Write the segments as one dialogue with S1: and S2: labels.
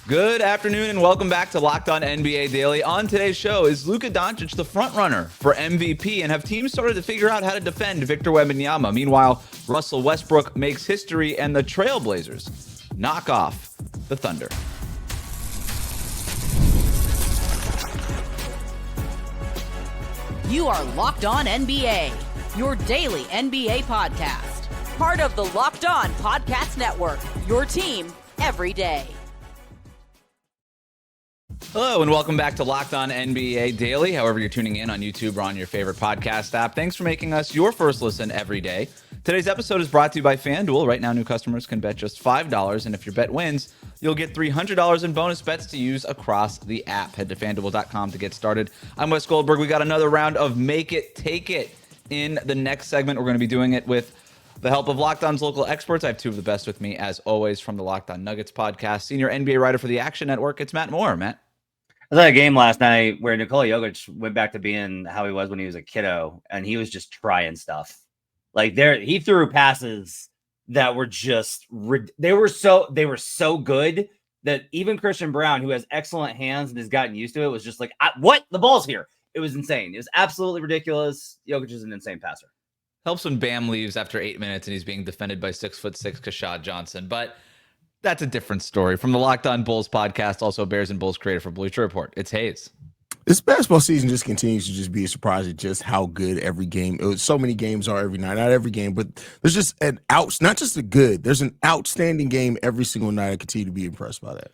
S1: Good afternoon and welcome back to Locked On NBA Daily. On today's show, is Luka Doncic the front runner for MVP, and have teams started to figure out how to defend Victor Wembanyama? Meanwhile, Russell Westbrook makes history and the Trailblazers knock off the Thunder.
S2: You are Locked On NBA, your daily NBA podcast. Part of the Locked On Podcast Network, your team every day.
S1: Hello and welcome back to Locked On NBA Daily. However you're tuning in on YouTube or on your favorite podcast app, thanks for making us your first listen every day. Today's episode is brought to you by FanDuel. Right now, new customers can bet just $5, and if your bet wins, you'll get $300 in bonus bets to use across the app. Head to FanDuel.com to get started. I'm Wes Goldberg. We got another round of Make It, Take It in the next segment. We're going to be doing it with the help of Locked On's local experts. I have two of the best with me, as always, from the Locked On Nuggets podcast. Senior NBA writer for the Action Network, it's Matt Moore. Matt.
S3: I saw a game last night where Nikola Jokic went back to being how he was when he was a kiddo, and he was just trying stuff. Like he threw passes that were just they were so good that even Christian Brown, who has excellent hands and has gotten used to it, was just like, "What? The ball's here!" It was insane. It was absolutely ridiculous. Jokic is an insane passer.
S1: Helps when Bam leaves after 8 minutes and he's being defended by 6'6" Kashad Johnson, but that's a different story. From the Locked On Bulls podcast, also Bears and Bulls creator for Bleacher Report, it's Haize.
S4: This basketball season just continues to just be a surprise at just how good every game. So many games are every night, not every game, but there's just not just a good. There's an outstanding game every single night. I continue to be impressed by that.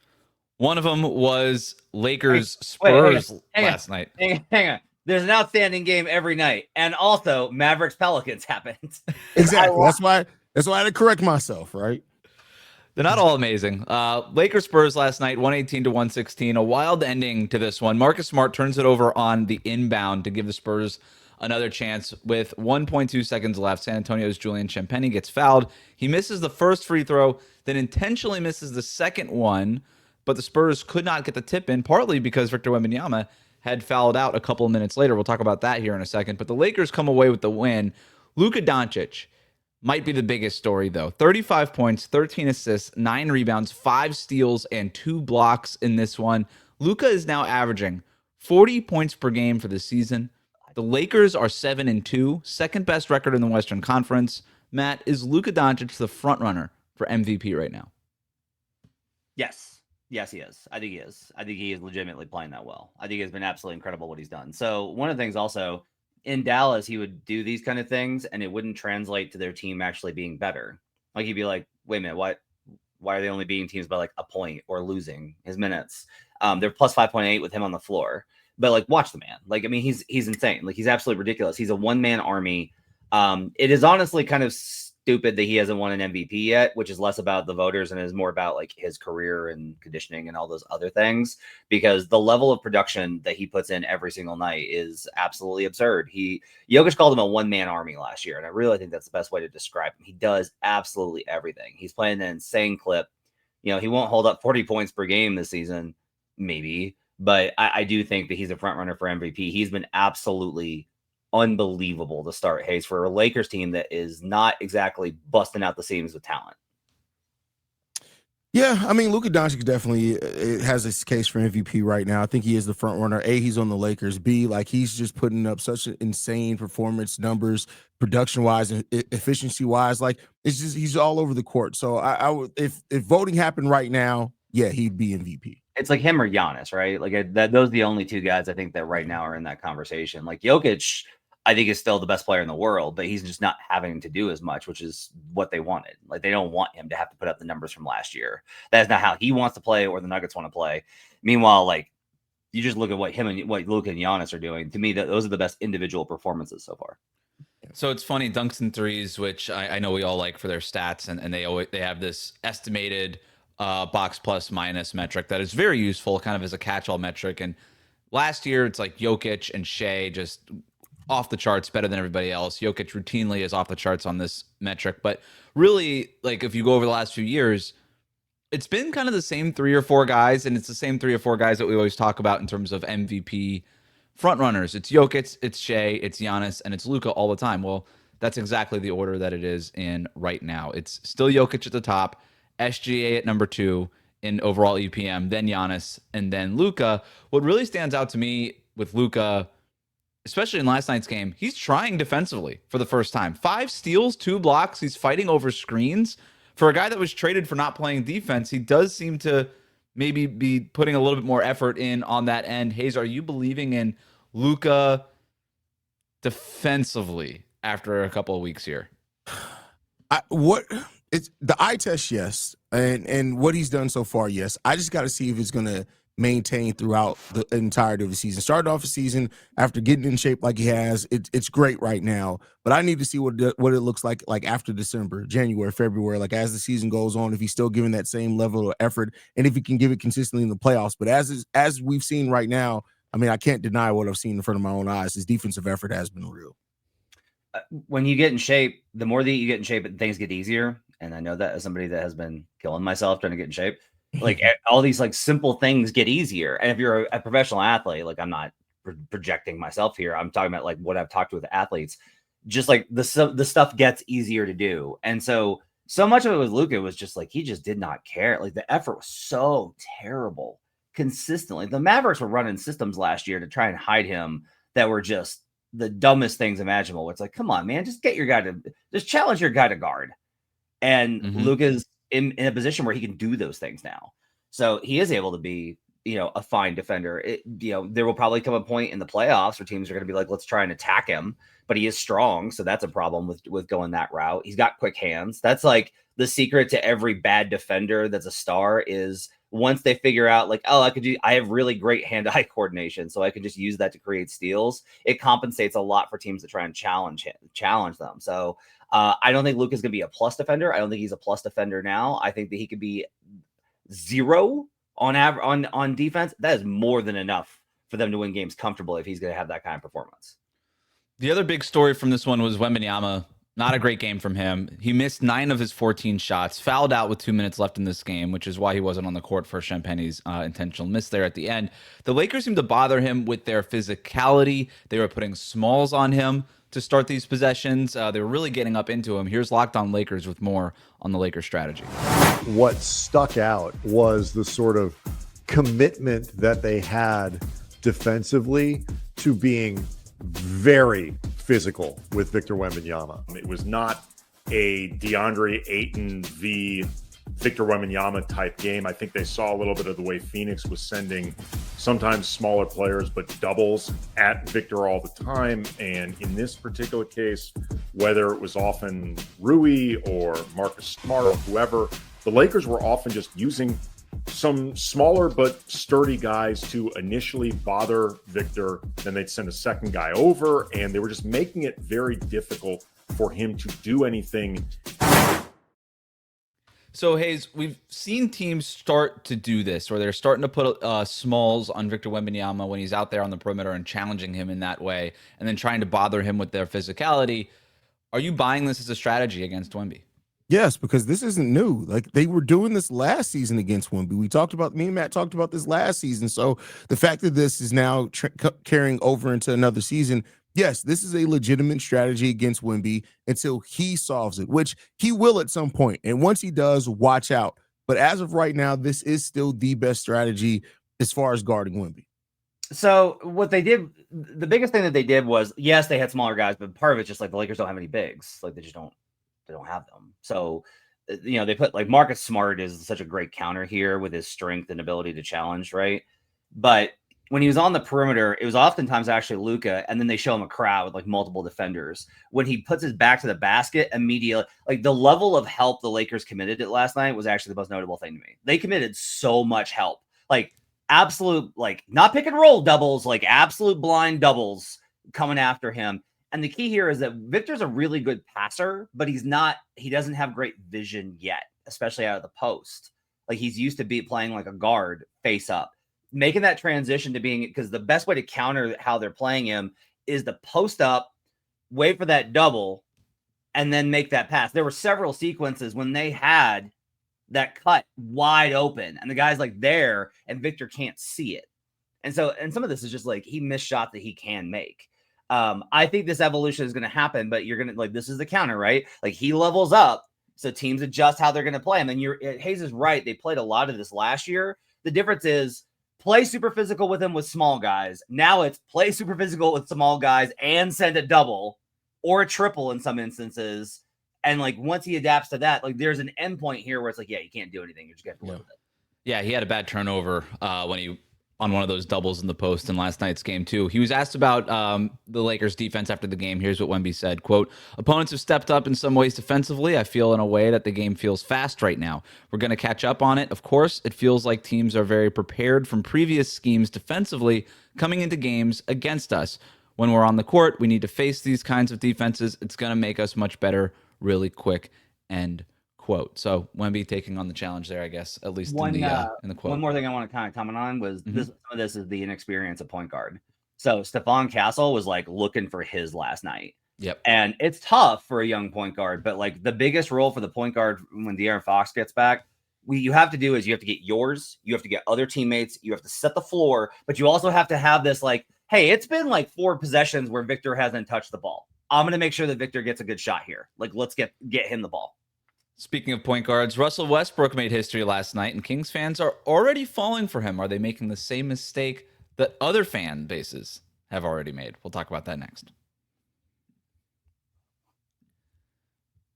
S1: One of them was Lakers Spurs last night.
S3: Hang on. There's an outstanding game every night, and also Mavericks Pelicans happened.
S4: Exactly. That's why I had to correct myself, right?
S1: They're not all amazing. Lakers Spurs last night, 118-116. A wild ending to this one. Marcus Smart turns it over on the inbound to give the Spurs another chance with 1.2 seconds left. San Antonio's Julian Champagnie gets fouled. He misses the first free throw, then intentionally misses the second one, but the Spurs could not get the tip in, partly because Victor Wembanyama had fouled out a couple of minutes later. We'll talk about that here in a second. But the Lakers come away with the win. Luka Doncic might be the biggest story, though. 35 points, 13 assists, 9 rebounds, 5 steals, and 2 blocks in this one. Luka is now averaging 40 points per game for the season. The Lakers are 7-2, second best record in the Western Conference. Matt, is Luka Doncic the front runner for MVP right now?
S3: Yes, he is. I think he is. I think he is legitimately playing that well. I think it's been absolutely incredible what he's done. So one of the things also, in Dallas, he would do these kind of things and it wouldn't translate to their team actually being better. Like he'd be like, wait a minute, why are they only beating teams by like a point or losing his minutes? They're plus 5.8 with him on the floor, but like, watch the man. Like, I mean, he's insane. Like he's absolutely ridiculous. He's a one-man army. It is honestly kind of stupid that he hasn't won an MVP yet, which is less about the voters and is more about like his career and conditioning and all those other things, because the level of production that he puts in every single night is absolutely absurd. Jokic called him a one-man army last year, and I really think that's the best way to describe him. He does absolutely everything. He's playing an insane clip. You know, he won't hold up 40 points per game this season, maybe, but I do think that he's a front runner for MVP. He's been absolutely unbelievable to start, Haize, for a Lakers team that is not exactly busting out the seams with talent.
S4: Yeah, I mean, Luka Doncic definitely has his case for MVP right now. I think he is the front runner. A, he's on the Lakers. B, like he's just putting up such an insane performance numbers, production-wise and efficiency-wise. Like it's just he's all over the court. So I would, if voting happened right now, yeah, he'd be MVP.
S3: It's like him or Giannis, right? Like those are the only two guys I think that right now are in that conversation. Like Jokic, I think is still the best player in the world, but he's just not having to do as much, which is what they wanted. Like they don't want him to have to put up the numbers from last year. That's not how he wants to play or the Nuggets want to play. Meanwhile, like you just look at what Luka and Giannis are doing. To me, those are the best individual performances so far.
S1: So it's funny, dunks and threes, which I know we all like for their stats, and they have this estimated box plus minus metric that is very useful, kind of as a catch-all metric. And last year, it's like Jokic and Shea just off the charts, better than everybody else. Jokic routinely is off the charts on this metric, but really, like if you go over the last few years, it's been kind of the same 3 or 4 guys, and it's the same 3 or 4 guys that we always talk about in terms of MVP front runners. It's Jokic, it's Shea, it's Giannis, and it's Luka all the time. Well, that's exactly the order that it is in right now. It's still Jokic at the top, SGA at number 2, in overall EPM, then Giannis, and then Luka. What really stands out to me with Luka, especially in last night's game, he's trying defensively for the first time. 5 steals, 2 blocks. He's fighting over screens. For a guy that was traded for not playing defense, he does seem to maybe be putting a little bit more effort in on that end. Haize, are you believing in Luka defensively after a couple of weeks here?
S4: It's the eye test, yes, and what he's done so far, yes. I just got to see if it's going to maintain throughout the entirety of the season. Started off the season after getting in shape like he has. It's great right now, but I need to see what it looks like after December, January, February, like as the season goes on, if he's still giving that same level of effort and if he can give it consistently in the playoffs. But as we've seen right now, I mean, I can't deny what I've seen in front of my own eyes. His defensive effort has been real.
S3: When you get in shape, the more that you get in shape, things get easier. And I know that as somebody that has been killing myself trying to get in shape, like all these like simple things get easier. And if you're a professional athlete, like I'm not projecting myself here, I'm talking about like what I've talked to with athletes, just like the stuff gets easier to do. And so much of it with Luka was just like, he just did not care. Like the effort was so terrible consistently. The Mavericks were running systems last year to try and hide him that were just the dumbest things imaginable. It's like, come on, man, just challenge your guy to guard. And Luka's in a position where he can do those things now. So he is able to be, a fine defender. There will probably come a point in the playoffs where teams are going to be like, let's try and attack him, but he is strong. So that's a problem with going that route. He's got quick hands. That's like the secret to every bad defender that's a star is once they figure out like, oh, I have really great hand-eye coordination, so I can just use that to create steals. It compensates a lot for teams that try and challenge them. So I don't think Luka's going to be a plus defender. I don't think he's a plus defender now. I think that he could be 0 on defense. That is more than enough for them to win games comfortable if he's going to have that kind of performance.
S1: The other big story from this one was Wembanyama. Not a great game from him. He missed 9 of his 14 shots, fouled out with 2 minutes left in this game, which is why he wasn't on the court for Champagne's intentional miss there at the end. The Lakers seemed to bother him with their physicality. They were putting smalls on him to start these possessions. They were really getting up into him. Here's Locked On Lakers with more on the Lakers strategy.
S5: What stuck out was the sort of commitment that they had defensively to being very physical with Victor Wembanyama.
S6: It was not a DeAndre Ayton v. Victor Wembanyama type game. I think they saw a little bit of the way Phoenix was sending sometimes smaller players, but doubles at Victor all the time. And in this particular case, whether it was often Rui or Marcus Smart or whoever, the Lakers were often just using some smaller but sturdy guys to initially bother Victor. Then they'd send a second guy over, and they were just making it very difficult for him to do anything.
S1: So, Haize, we've seen teams start to do this, where they're starting to put smalls on Victor Wembanyama when he's out there on the perimeter and challenging him in that way, and then trying to bother him with their physicality. Are you buying this as a strategy against Wemby?
S4: Yes, because this isn't new. Like they were doing this last season against Wemby. Me and Matt talked about this last season. So the fact that this is now carrying over into another season, yes, this is a legitimate strategy against Wemby until he solves it, which he will at some point. And once he does, watch out. But as of right now, this is still the best strategy as far as guarding Wemby.
S3: So what they did, the biggest thing that they did was, yes, they had smaller guys, but part of it's just like the Lakers don't have any bigs. Like they don't have them. So, they put like Marcus Smart is such a great counter here with his strength and ability to challenge, right? But when he was on the perimeter, it was oftentimes actually Luka, and then they show him a crowd with like multiple defenders. When he puts his back to the basket, immediately, like the level of help the Lakers committed it last night was actually the most notable thing to me. They committed so much help, like absolute, like not pick and roll doubles, like absolute blind doubles coming after him. And the key here is that Victor's a really good passer, but he doesn't have great vision yet, especially out of the post. Like he's used to playing like a guard face up, making that transition to being, because the best way to counter how they're playing him is to post up, wait for that double, and then make that pass. There were several sequences when they had that cut wide open and the guy's like there and Victor can't see it. And some of this is just like he missed shot that he can make. I think this evolution is going to happen, but you're going to this is the counter, right? Like he levels up. So teams adjust how they're going to play him. And Haize is right. They played a lot of this last year. The difference is play super physical with him with small guys. Now it's play super physical with small guys and send a double or a triple in some instances. And like once he adapts to that, like there's an end point here where it's like, yeah, you can't do anything. You're just going to live with it.
S1: Yeah, he had a bad turnover when he on one of those doubles in the post in last night's game too. He was asked about the Lakers defense after the game. Here's what Wemby said, quote, "Opponents have stepped up in some ways defensively. I feel in a way that the game feels fast right now. We're going to catch up on it. Of course, it feels like teams are very prepared from previous schemes defensively coming into games against us. When we're on the court, we need to face these kinds of defenses. It's going to make us much better really quick," end quote. So Wemby taking on the challenge there, I guess, at least in the quote.
S3: One more thing I want to kind of comment on was some of this is the inexperience of point guard. So Stephon Castle was like looking for his last night.
S1: Yep.
S3: And it's tough for a young point guard, but like the biggest role for the point guard when De'Aaron Fox gets back, you have to do is you have to get yours, you have to get other teammates, you have to set the floor, but you also have to have this like, hey, it's been like 4 possessions where Victor hasn't touched the ball. I'm going to make sure that Victor gets a good shot here. Like, let's get him the ball.
S1: Speaking of point guards, Russell Westbrook made history last night, and Kings fans are already falling for him. Are they making the same mistake that other fan bases have already made? We'll talk about that next.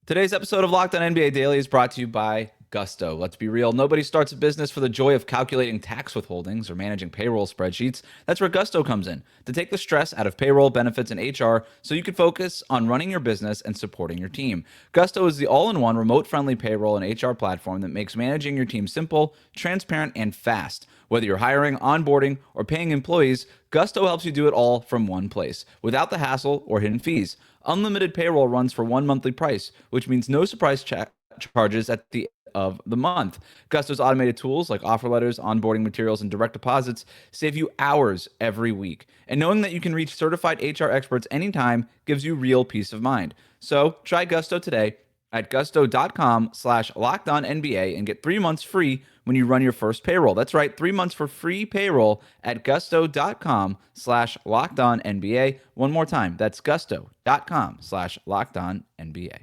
S1: Today's episode of Locked On NBA Daily is brought to you by Gusto. Let's be real. Nobody starts a business for the joy of calculating tax withholdings or managing payroll spreadsheets. That's where Gusto comes in, to take the stress out of payroll, benefits, and HR so you can focus on running your business and supporting your team. Gusto is the all-in-one remote-friendly payroll and HR platform that makes managing your team simple, transparent, and fast. Whether you're hiring, onboarding, or paying employees, Gusto helps you do it all from one place, without the hassle or hidden fees. Unlimited payroll runs for one monthly price, which means no surprise charges at the of the month. Gusto's automated tools like offer letters, onboarding materials, and direct deposits save you hours every week. And knowing that you can reach certified HR experts anytime gives you real peace of mind. So try Gusto today at gusto.com/lockedonnba and get 3 months free when you run your first payroll. That's right, 3 months for free payroll at gusto.com/lockedonnba. One more time, that's gusto.com/lockedonnba.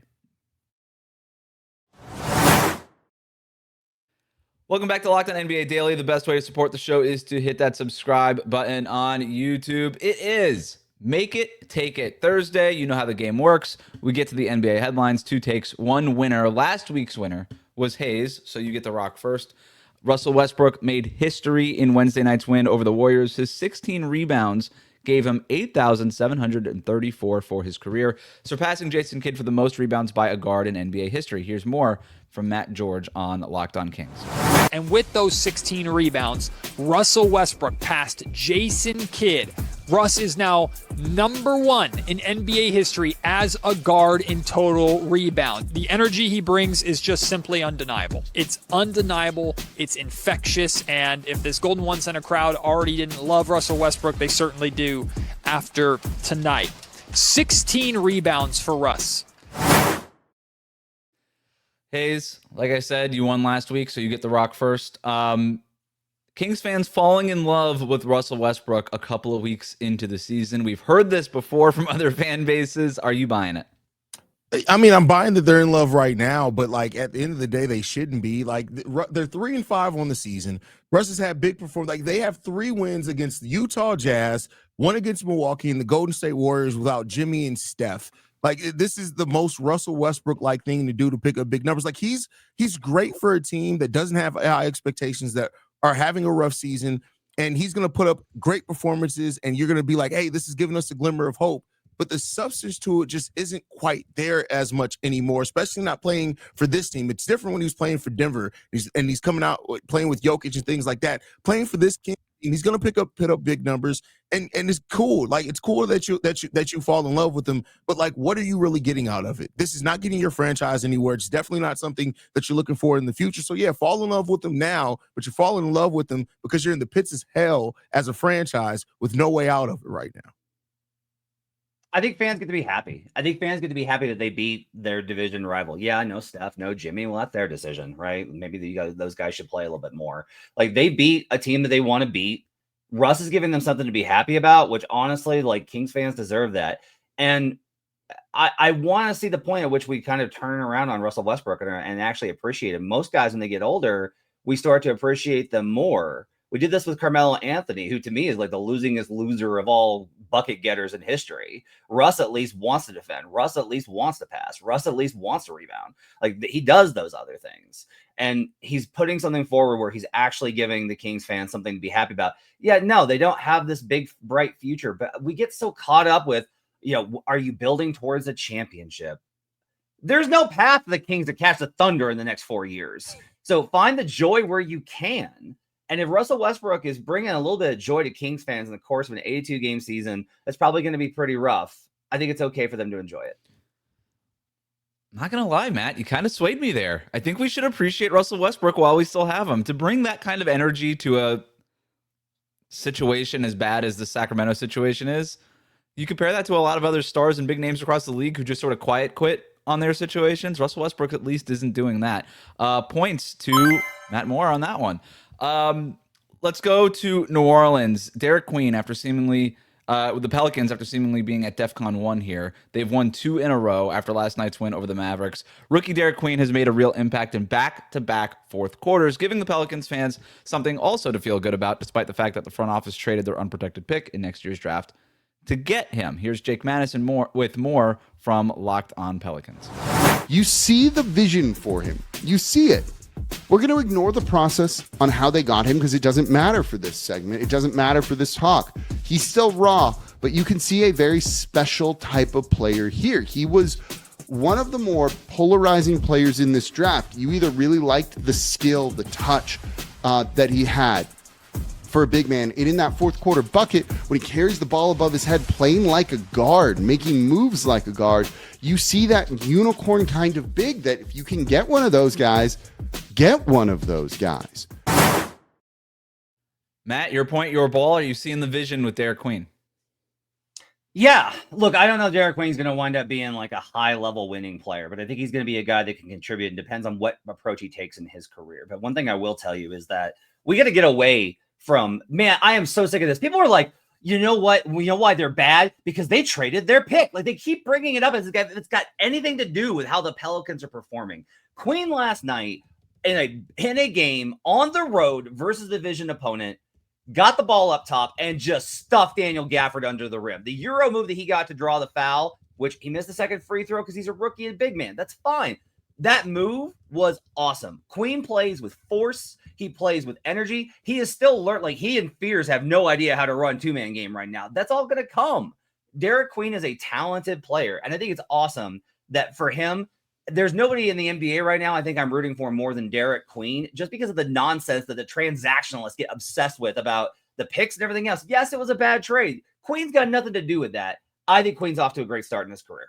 S1: Welcome back to Locked On NBA Daily. The best way to support the show is to hit that subscribe button on YouTube. It is Make It, Take It Thursday. You know how the game works. We get to the NBA headlines. 2 takes, 1 winner. Last week's winner was Haize, so you get the rock first. Russell Westbrook made history in Wednesday night's win over the Warriors. His 16 rebounds gave him 8,734 for his career, surpassing Jason Kidd for the most rebounds by a guard in NBA history. Here's more from Matt George on Locked On Kings.
S7: And with those 16 rebounds, Russell Westbrook passed Jason Kidd. Russ is now number 1 in NBA history as a guard in total rebound. The energy he brings is just simply undeniable. It's undeniable, it's infectious, and if this Golden One Center crowd already didn't love Russell Westbrook, they certainly do after tonight. 16 rebounds for Russ.
S1: Haize, like I said, you won last week, so you get the rock first. Kings fans falling in love with Russell Westbrook a couple of weeks into the season. We've heard this before from other fan bases. Are you buying it?
S4: I mean, I'm buying that they're in love right now, but like at the end of the day, they shouldn't be. Like they're 3-5 on the season. Russ has had big performance. Like they have 3 wins against the Utah Jazz, 1 against Milwaukee, and the Golden State Warriors without Jimmy and Steph. Like this is the most Russell Westbrook-like thing to do to pick up big numbers. Like he's great for a team that doesn't have high expectations, that are having a rough season, and he's going to put up great performances, and you're going to be like, hey, this is giving us a glimmer of hope. But the substance to it just isn't quite there as much anymore, especially not playing for this team. It's different when he was playing for Denver, and he's coming out playing with Jokic and things like that. Playing for this team, he's going to put up big numbers, and it's cool. Like it's cool that you fall in love with him, but like, what are you really getting out of it? This is not getting your franchise anywhere. It's definitely not something that you're looking for in the future. So yeah, fall in love with him now, but you're falling in love with him because you're in the pits of hell as a franchise with no way out of it right now.
S3: I think fans get to be happy. I think fans get to be happy that they beat their division rival. Yeah, no Steph, no Jimmy. Well, that's their decision, right? Maybe those guys should play a little bit more. Like they beat a team that they want to beat. Russ is giving them something to be happy about, which honestly, like Kings fans deserve that. And I want to see the point at which we kind of turn around on Russell Westbrook and actually appreciate him. Most guys, when they get older, we start to appreciate them more. We did this with Carmelo Anthony, who to me is like the losingest loser of all bucket getters in history. Russ at least wants to defend. Russ at least wants to pass. Russ at least wants to rebound. Like he does those other things. And he's putting something forward where he's actually giving the Kings fans something to be happy about. Yeah, no, they don't have this big, bright future, but we get so caught up with, are you building towards a championship? There's no path for the Kings to catch the Thunder in the next 4 years. So find the joy where you can. And if Russell Westbrook is bringing a little bit of joy to Kings fans in the course of an 82-game season, that's probably going to be pretty rough. I think it's okay for them to enjoy it.
S1: I'm not going to lie, Matt. You kind of swayed me there. I think we should appreciate Russell Westbrook while we still have him. To bring that kind of energy to a situation as bad as the Sacramento situation is, you compare that to a lot of other stars and big names across the league who just sort of quiet quit on their situations. Russell Westbrook at least isn't doing that. Points to Matt Moore on that one. Let's go to New Orleans. Derik Queen, after seemingly with the Pelicans, after seemingly being at DEFCON 1 here, they've won 2 in a row after last night's win over the Mavericks. Rookie Derik Queen has made a real impact in back-to-back fourth quarters, giving the Pelicans fans something also to feel good about, despite the fact that the front office traded their unprotected pick in next year's draft to get him. Here's Jake Madison with more from Locked On Pelicans.
S8: You see the vision for him. You see it. We're going to ignore the process on how they got him because it doesn't matter for this segment. It doesn't matter for this talk. He's still raw, but you can see a very special type of player here. He was one of the more polarizing players in this draft. You either really liked the skill, the touch that he had for a big man. And in that fourth quarter bucket, when he carries the ball above his head, playing like a guard, making moves like a guard, you see that unicorn kind of big that if you can get one of those guys, get one of those guys.
S1: Matt, your point, your ball. Are you seeing the vision with Derik Queen?
S3: Yeah. Look, I don't know if Derik Queen's going to wind up being like a high-level winning player, but I think he's going to be a guy that can contribute, and depends on what approach he takes in his career. But one thing I will tell you is that we got to get away from, man, I am so sick of this. People are like, you know what? You know why they're bad? Because they traded their pick. Like, they keep bringing it up as if it's got anything to do with how the Pelicans are performing. Queen last night in a game on the road versus the division opponent got the ball up top and just stuffed Daniel Gafford under the rim. The Euro move that he got to draw the foul, which he missed the second free throw because he's a rookie and big man. That's fine. That move was awesome. Queen plays with force. He plays with energy. He is still learned. Like, he and Fears have no idea how to run two-man game right now. That's all going to come. Derik Queen is a talented player, and I think it's awesome that for him, there's nobody in the NBA right now I think I'm rooting for more than Derik Queen, just because of the nonsense that the transactionalists get obsessed with about the picks and everything else. Yes, it was a bad trade. Queen's got nothing to do with that. I think Queen's off to a great start in his career.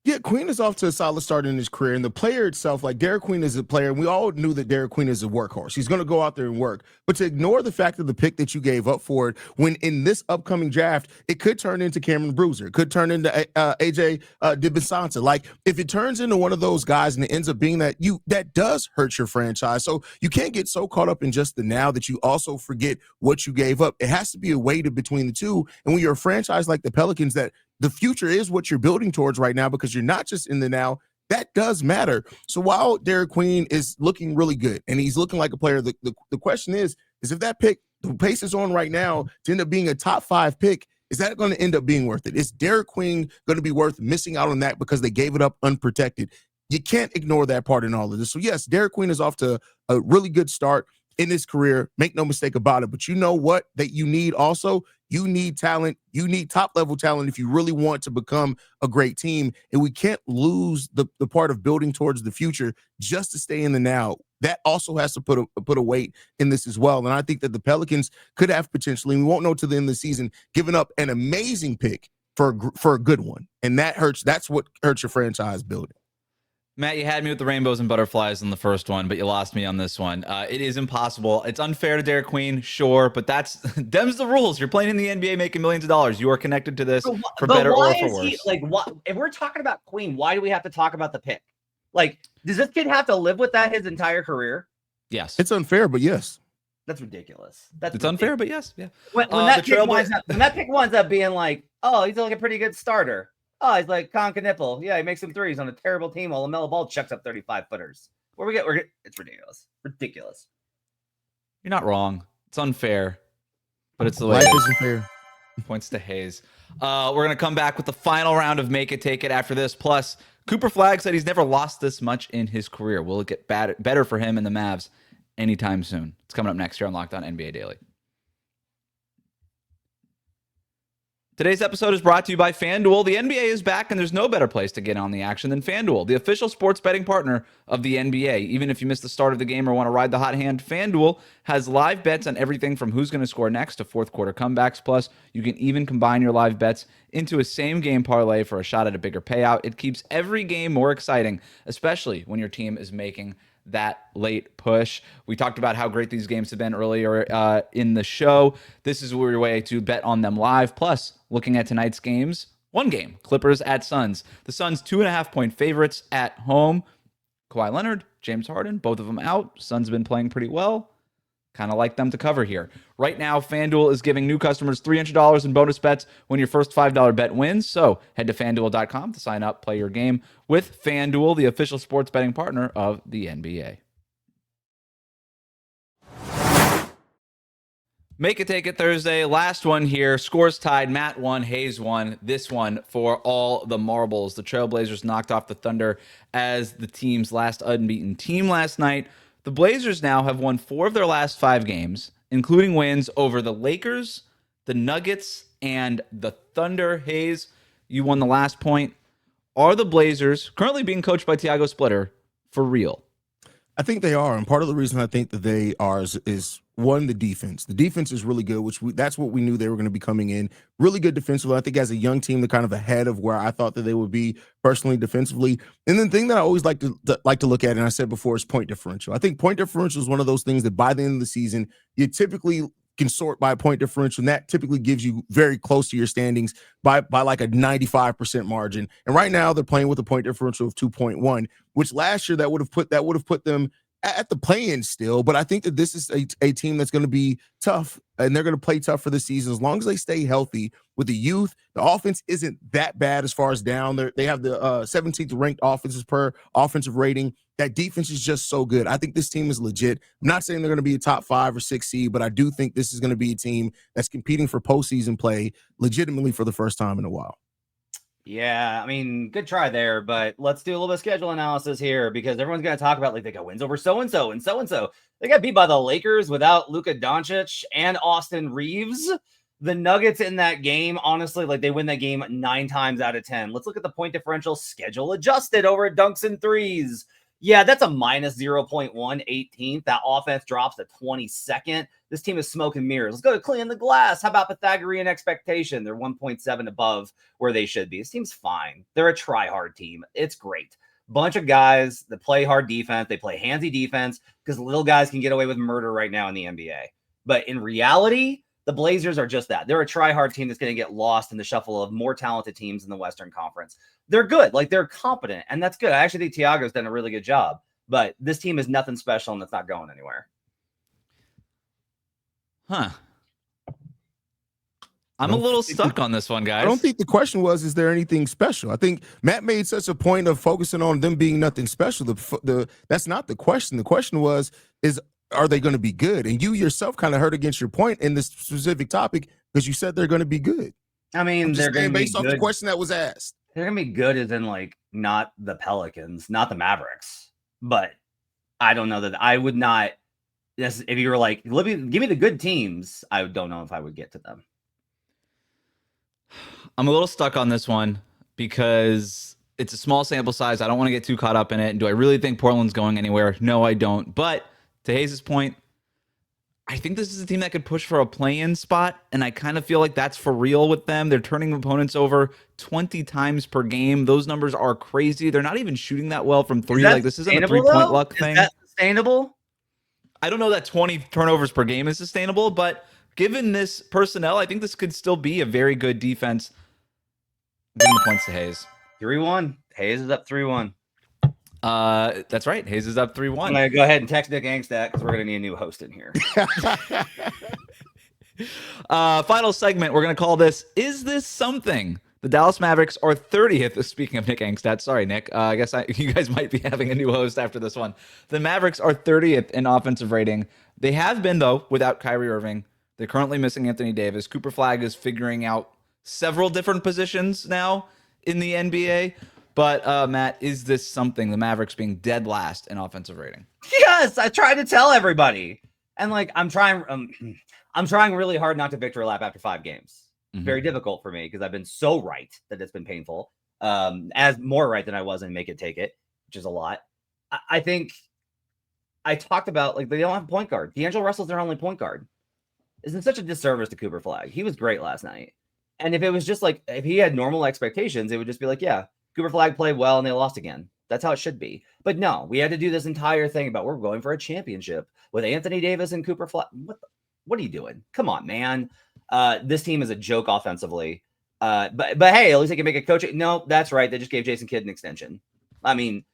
S4: Yeah, Queen is off to a solid start in his career. And the player itself, like Derik Queen is a player, and we all knew that Derik Queen is a workhorse. He's going to go out there and work. But to ignore the fact of the pick that you gave up for it, when in this upcoming draft, it could turn into Cameron Bruiser. It could turn into AJ DiBiasanta. Like, if it turns into one of those guys and it ends up being that does hurt your franchise. So you can't get so caught up in just the now that you also forget what you gave up. It has to be a weighted between the two. And when you're a franchise like the Pelicans, that the future is what you're building towards right now, because you're not just in the now. That does matter. So while Derik Queen is looking really good and he's looking like a player, the question is if that pick, the pace is on right now to end up being a top 5 pick, is that going to end up being worth it? Is Derik Queen going to be worth missing out on that because they gave it up unprotected? You can't ignore that part in all of this. So yes, Derik Queen is off to a really good start in his career. Make no mistake about it. But you know what that you need also? You need talent. You need top-level talent if you really want to become a great team. And we can't lose the part of building towards the future just to stay in the now. That also has to put a weight in this as well. And I think that the Pelicans could have potentially, we won't know till the end of the season, given up an amazing pick for a good one. And that hurts. That's what hurts your franchise building.
S1: Matt, you had me with the rainbows and butterflies in the first one, but you lost me on this one. It is impossible. It's unfair to Derik Queen, sure, but them's the rules. You're playing in the NBA, making millions of dollars. You are connected to this for better or for worse.
S3: If we're talking about Queen, why do we have to talk about the pick? Like, does this kid have to live with that his entire career?
S1: Yes.
S4: It's unfair, but yes.
S3: That's ridiculous.
S1: It's unfair, but yes. Yeah.
S3: When that pick winds up being like, oh, he's like a pretty good starter. Oh, he's like Con Knipple. Yeah, he makes some threes on a terrible team while LaMelo Ball chucks up 35-footers. Where we get? It's ridiculous. Ridiculous.
S1: You're not wrong. It's unfair, but it's the way
S4: Life
S1: it is.
S4: isn't fair.
S1: Points to Haize. We're going to come back with the final round of Make It Take It after this. Plus, Cooper Flagg said he's never lost this much in his career. Will it get better for him and the Mavs anytime soon? It's coming up next here on Locked On NBA Daily. Today's episode is brought to you by FanDuel. The NBA is back, and there's no better place to get on the action than FanDuel, the official sports betting partner of the NBA. Even if you missed the start of the game or want to ride the hot hand, FanDuel has live bets on everything from who's going to score next to fourth quarter comebacks. Plus, you can even combine your live bets into a same-game parlay for a shot at a bigger payout. It keeps every game more exciting, especially when your team is making that late push. We talked about how great these games have been earlier in the show. This is your way to bet on them live. Plus, looking at tonight's games, one game, Clippers at Suns. The Suns 2.5-point favorites at home. Kawhi Leonard, James Harden, both of them out. Suns have been playing pretty well. Kind of like them to cover here. Right now, FanDuel is giving new customers $300 in bonus bets when your first $5 bet wins. So head to FanDuel.com to sign up, play your game with FanDuel, the official sports betting partner of the NBA. Make It Take It Thursday. Last one here. Scores tied. Matt won. Haize won. This one for all the marbles. The Trailblazers knocked off the Thunder as the team's last unbeaten team last night. The Blazers now have won 4 of their last 5 games, including wins over the Lakers, the Nuggets, and the Thunder. Haize, you won the last point. Are the Blazers, currently being coached by Tiago Splitter, for real?
S4: I think they are, and part of the reason I think that they are is one, the defense. The defense is really good, that's what we knew they were going to be coming in. Really good defensively. I think as a young team, they're kind of ahead of where I thought that they would be personally defensively. And the thing that I always like to look at, and I said before, is point differential. I think point differential is one of those things that by the end of the season, you typically can sort by point differential, and that typically gives you very close to your standings by like a 95% margin. And right now they're playing with a point differential of 2.1, which last year that would have put them at the play-in still. But I think that this is a team that's going to be tough, and they're going to play tough for the season as long as they stay healthy with the youth. The offense isn't that bad as far as down there. They have the 17th ranked offenses per offensive rating. That defense is just so good. I think this team is legit. I'm not saying they're going to be a top 5 or 6 seed, but I do think this is going to be a team that's competing for postseason play legitimately for the first time in a while.
S3: Yeah, I mean, good try there, but let's do a little bit of schedule analysis here because everyone's going to talk about like they got wins over so-and-so and so-and-so. They got beat by the Lakers without Luka Doncic and Austin Reeves. The Nuggets in that game, honestly, like they win that game 9 times out of 10. Let's look at the point differential schedule adjusted over at dunks and threes. Yeah, that's a minus 0.1 18th. That offense drops to 22nd. This team is smoke and mirrors. Let's go to clean the glass. How about Pythagorean expectation? They're 1.7 above where they should be. This team's fine. They're a try-hard team. It's great. Bunch of guys that play hard defense. They play handsy defense because little guys can get away with murder right now in the NBA. But in reality, the Blazers are just that. They're a try-hard team that's going to get lost in the shuffle of more talented teams in the Western Conference. They're good. Like, they're competent, and that's good. I actually think Tiago's done a really good job. But this team is nothing special, and it's not going anywhere.
S1: Huh. I'm a little stuck on this one, guys.
S4: I don't think the question was, is there anything special? I think Matt made such a point of focusing on them being nothing special. That's not the question. The question was, are they going to be good? And you yourself kind of hurt against your point in this specific topic because you said they're going to be good.
S3: I mean, they're going to be
S4: based off the question that was asked.
S3: They're going to be good as in, like, not the Pelicans, not the Mavericks. But I don't know that I would not. If you were like, give me the good teams, I don't know if I would get to them.
S1: I'm a little stuck on this one because it's a small sample size. I don't want to get too caught up in it. And do I really think Portland's going anywhere? No, I don't. But to Haize's point, I think this is a team that could push for a play-in spot, and I kind of feel like that's for real with them. They're turning opponents over 20 times per game. Those numbers are crazy. They're not even shooting that well from three. Like, this isn't a three-point luck thing.
S3: Is that sustainable?
S1: I don't know that 20 turnovers per game is sustainable, but given this personnel, I think this could still be a very good defense. Giving the points to Haize.
S3: 3-1. Haize is up 3-1.
S1: That's right. Haize is up 3-1.
S3: I'm going to go ahead and text Nick Angstadt because we're going to need a new host in here.
S1: Final segment. We're going to call this, Is This Something? The Dallas Mavericks are 30th. Speaking of Nick Angstadt, sorry, Nick. I guess you guys might be having a new host after this one. The Mavericks are 30th in offensive rating. They have been, though, without Kyrie Irving. They're currently missing Anthony Davis. Cooper Flagg is figuring out several different positions now in the NBA. But, Matt, is this something, the Mavericks being dead last in offensive rating?
S3: Yes, I tried to tell everybody. And, like, I'm trying really hard not to victory lap after 5 games. Very difficult for me because I've been so right that it's been painful. As more right than I was in Make It Take It, which is a lot. I think I talked about, like, they don't have a point guard. D'Angelo Russell's their only point guard. Isn't such a disservice to Cooper Flagg. He was great last night. And if it was just like, if he had normal expectations, it would just be like, yeah, Cooper Flagg played well and they lost again. That's how it should be. But no, we had to do this entire thing about we're going for a championship with Anthony Davis and Cooper Flagg. What are you doing? Come on, man. This team is a joke offensively. But hey, at least they can make a coach. No, that's right. They just gave Jason Kidd an extension. I mean,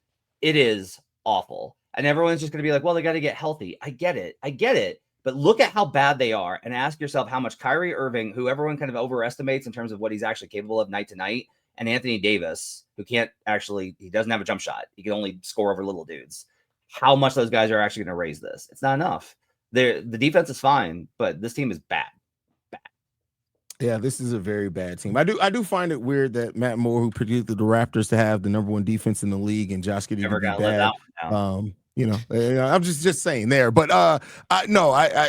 S3: it is awful. And everyone's just going to be like, well, they got to get healthy. I get it. But look at how bad they are and ask yourself how much Kyrie Irving, who everyone kind of overestimates in terms of what he's actually capable of night to night, and Anthony Davis, who he doesn't have a jump shot. He can only score over little dudes. How much those guys are actually going to raise this? It's not enough. The defense is fine, but this team is bad.
S4: Yeah, this is a very bad team. I do find it weird that Matt Moore, who predicted the Raptors to have the #1 defense in the league, and Josh Giddey to be bad. I'm just saying there. But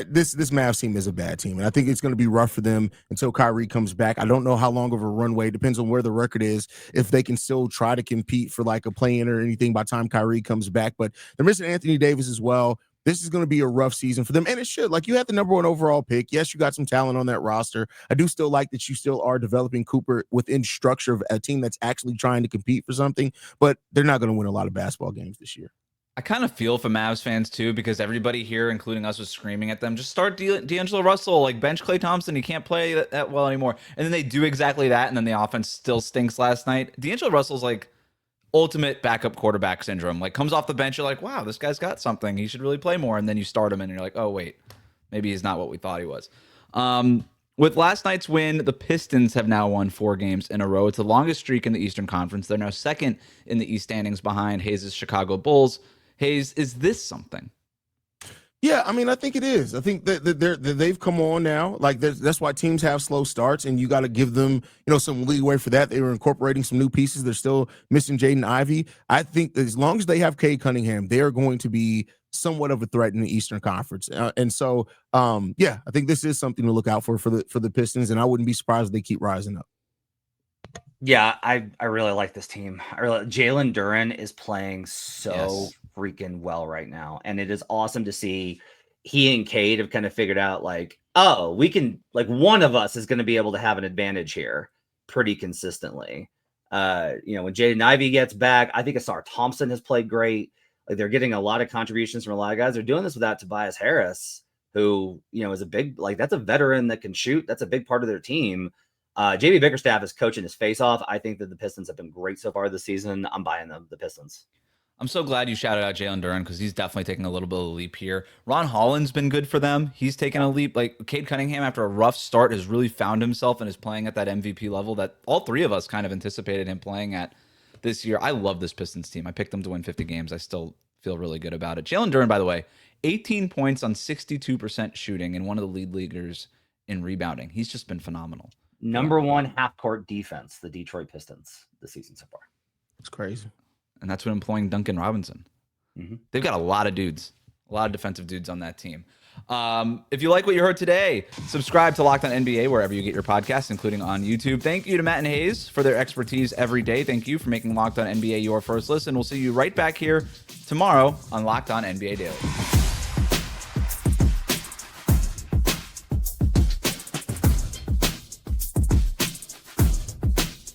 S4: this Mavs team is a bad team, and I think it's going to be rough for them until Kyrie comes back. I don't know how long of a runway. Depends on where the record is. If they can still try to compete for like a play-in or anything by the time Kyrie comes back, but they're missing Anthony Davis as well. This is going to be a rough season for them, and it should. Like, you had the #1 overall pick. Yes, you got some talent on that roster. I do still like that you still are developing Cooper within structure of a team that's actually trying to compete for something, but they're not going to win a lot of basketball games this year.
S1: I kind of feel for Mavs fans, too, because everybody here, including us, was screaming at them, just start D'Angelo Russell, like bench Klay Thompson. He can't play that well anymore. And then they do exactly that, and then the offense still stinks last night. D'Angelo Russell's like ultimate backup quarterback syndrome. Like, comes off the bench, you're like, wow, this guy's got something. He should really play more. And then you start him and you're like, oh, wait, maybe he's not what we thought he was. With last night's win, the Pistons have now won 4 games in a row. It's the longest streak in the Eastern Conference. They're now second in the East standings behind Haize's Chicago Bulls. Haize, is this something?
S4: Yeah, I mean, I think it is. I think that they've come on now. Like, that's why teams have slow starts, and you got to give them, some leeway for that. They were incorporating some new pieces. They're still missing Jaden Ivey. I think that as long as they have Cade Cunningham, they are going to be somewhat of a threat in the Eastern Conference. I think this is something to look out for the Pistons, and I wouldn't be surprised if they keep rising up.
S3: Yeah, I really like this team. Jalen Duren is playing so freaking well right now, and it is awesome to see. He and Cade have kind of figured out, like, oh, we can, like, one of us is going to be able to have an advantage here pretty consistently. When Jaden Ivey gets back, I think Asar Thompson has played great. Like, they're getting a lot of contributions from a lot of guys. They're doing this without Tobias Harris, who, is a big, like, that's a veteran that can shoot. That's a big part of their team. JB Bickerstaff is coaching his face off. I think that the Pistons have been great so far this season. I'm buying the Pistons.
S1: I'm so glad you shouted out Jalen Duren because he's definitely taking a little bit of a leap here. Ron Holland's been good for them. He's taken a leap. Like, Cade Cunningham, after a rough start, has really found himself and is playing at that MVP level that all 3 of us kind of anticipated him playing at this year. I love this Pistons team. I picked them to win 50 games. I still feel really good about it. Jalen Duren, by the way, 18 points on 62% shooting and one of the lead leaguers in rebounding. He's just been phenomenal.
S3: #1 half-court defense, the Detroit Pistons this season so far.
S4: It's crazy.
S1: And that's when employing Duncan Robinson.
S3: Mm-hmm.
S1: They've got a lot of dudes, a lot of defensive dudes on that team. If you like what you heard today, subscribe to Locked On NBA wherever you get your podcasts, including on YouTube. Thank you to Matt and Haize for their expertise every day. Thank you for making Locked On NBA your first listen. We'll see you right back here tomorrow on Locked On NBA Daily.